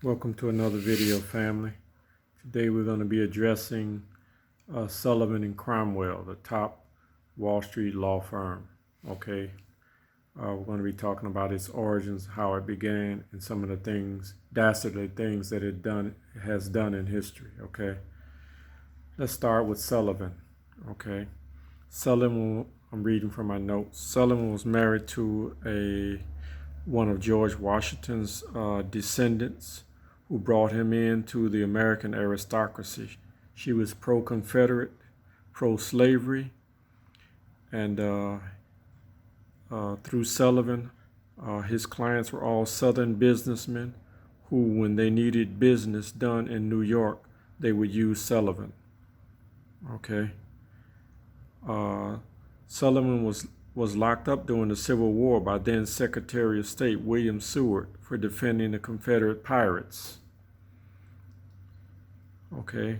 Welcome to another video, family. Today we're going to be addressing Sullivan and Cromwell, the top Wall Street law firm. Okay, we're going to be talking about its origins, how it began, and some of the things, dastardly things that it has done in history. Okay, let's start with Sullivan. Okay, Sullivan. I'm reading from my notes. Sullivan was married to one of George Washington's descendants, who brought him into the American aristocracy. She was pro-Confederate, pro-slavery, and through Sullivan, his clients were all Southern businessmen who, when they needed business done in New York, they would use Sullivan. Okay. Sullivan was locked up during the Civil War by then Secretary of State William Seward for defending the Confederate pirates. Okay.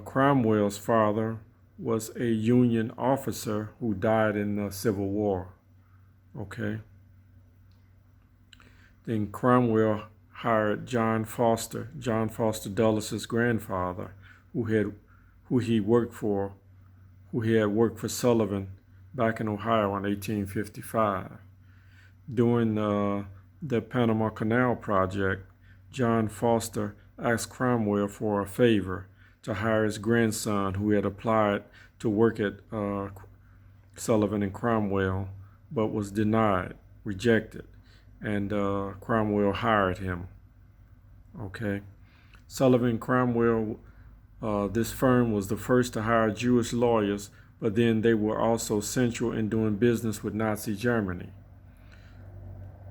Cromwell's father was a Union officer who died in the Civil War. Okay. Then Cromwell hired John Foster Dulles' grandfather, who had worked for Sullivan back in Ohio in 1855. During the Panama Canal project, John Foster asked Cromwell for a favor to hire his grandson, who had applied to work at Sullivan and Cromwell, but was rejected, and Cromwell hired him. Okay. Sullivan Cromwell, this firm was the first to hire Jewish lawyers, but then they were also central in doing business with Nazi Germany.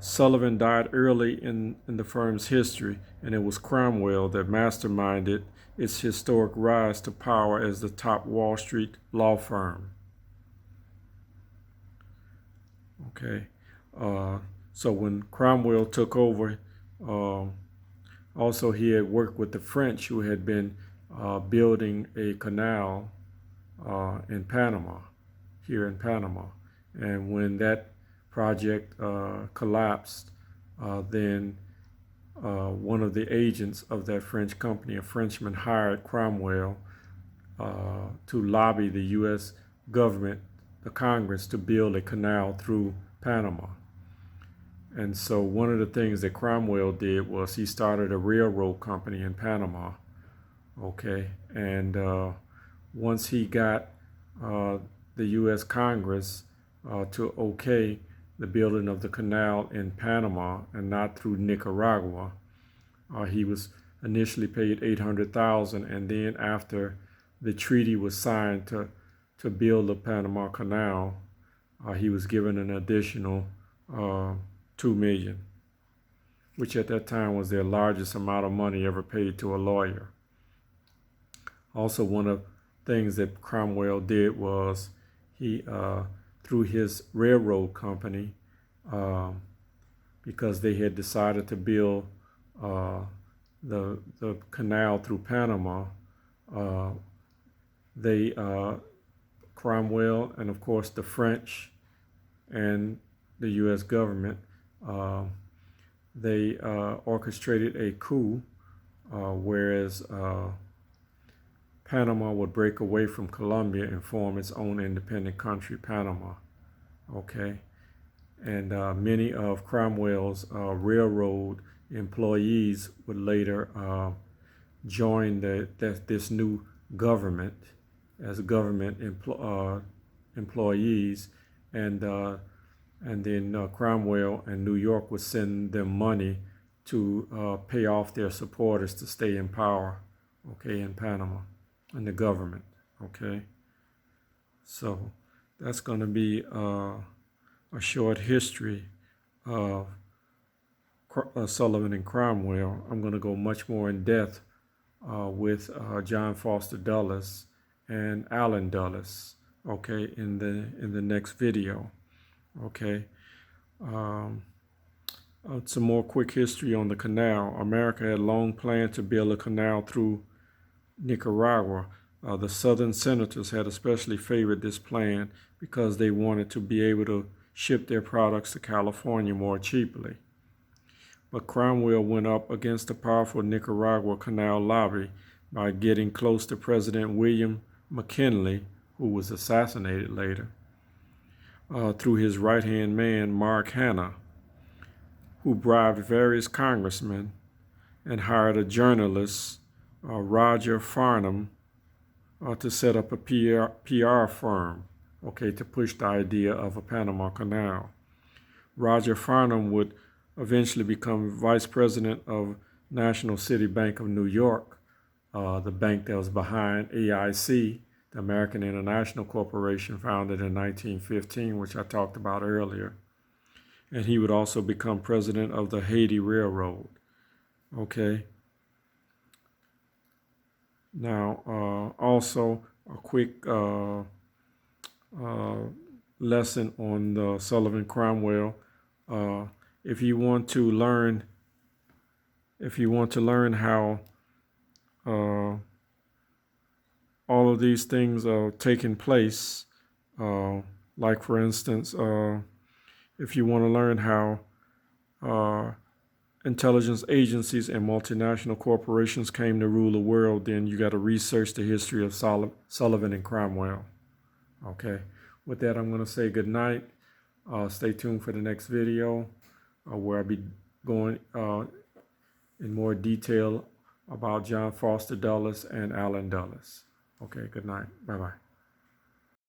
Sullivan died early in the firm's history, and it was Cromwell that masterminded its historic rise to power as the top Wall Street law firm. Okay, so when Cromwell took over, also he had worked with the French, who had been building a canal in Panama, and when that project collapsed, then one of the agents of that French company, a Frenchman, hired Cromwell to lobby the U.S. government, the Congress, to build a canal through Panama. And so one of the things that Cromwell did was he started a railroad company in Panama. Okay, and once he got the U.S. Congress to okay the building of the canal in Panama and not through Nicaragua, he was initially paid $800,000, and then after the treaty was signed to build the Panama Canal, he was given an additional $2 million, which at that time was their largest amount of money ever paid to a lawyer. Also, one of the things that Cromwell did was he, through his railroad company, because they had decided to build the canal through Panama, Cromwell and of course the French and the U.S. government, they orchestrated a coup, whereas Panama would break away from Colombia and form its own independent country, Panama. Okay, and many of Cromwell's railroad employees would later join this new government as government employees, and then Cromwell and New York would send them money to pay off their supporters to stay in power. Okay, in Panama. And the government. Okay, so that's going to be a short history of Sullivan and Cromwell. I'm going to go much more in depth with John Foster Dulles and Allen Dulles. Okay, in the next video. Okay, some more quick history on the canal. America had long planned to build a canal through Nicaragua. The Southern senators had especially favored this plan because they wanted to be able to ship their products to California more cheaply. but Cromwell went up against the powerful Nicaragua Canal lobby by getting close to President William McKinley, who was assassinated later, through his right-hand man, Mark Hanna, who bribed various congressmen and hired a journalist, Roger Farnham, to set up a PR firm, to push the idea of a Panama Canal. Roger Farnham would eventually become vice president of National City Bank of New York, the bank that was behind AIC, the American International Corporation, founded in 1915, which I talked about earlier. And he would also become president of the Haiti Railroad. Okay. Now, also a quick lesson on the Sullivan Cromwell. If you want to learn how all of these things are taking place, like for instance, if you want to learn how intelligence agencies and multinational corporations came to rule the world, then you got to research the history of Sullivan and Cromwell. Okay. With that, I'm going to say good night. Stay tuned for the next video, where I'll be going in more detail about John Foster Dulles and Allen Dulles. Okay, good night. Bye-bye.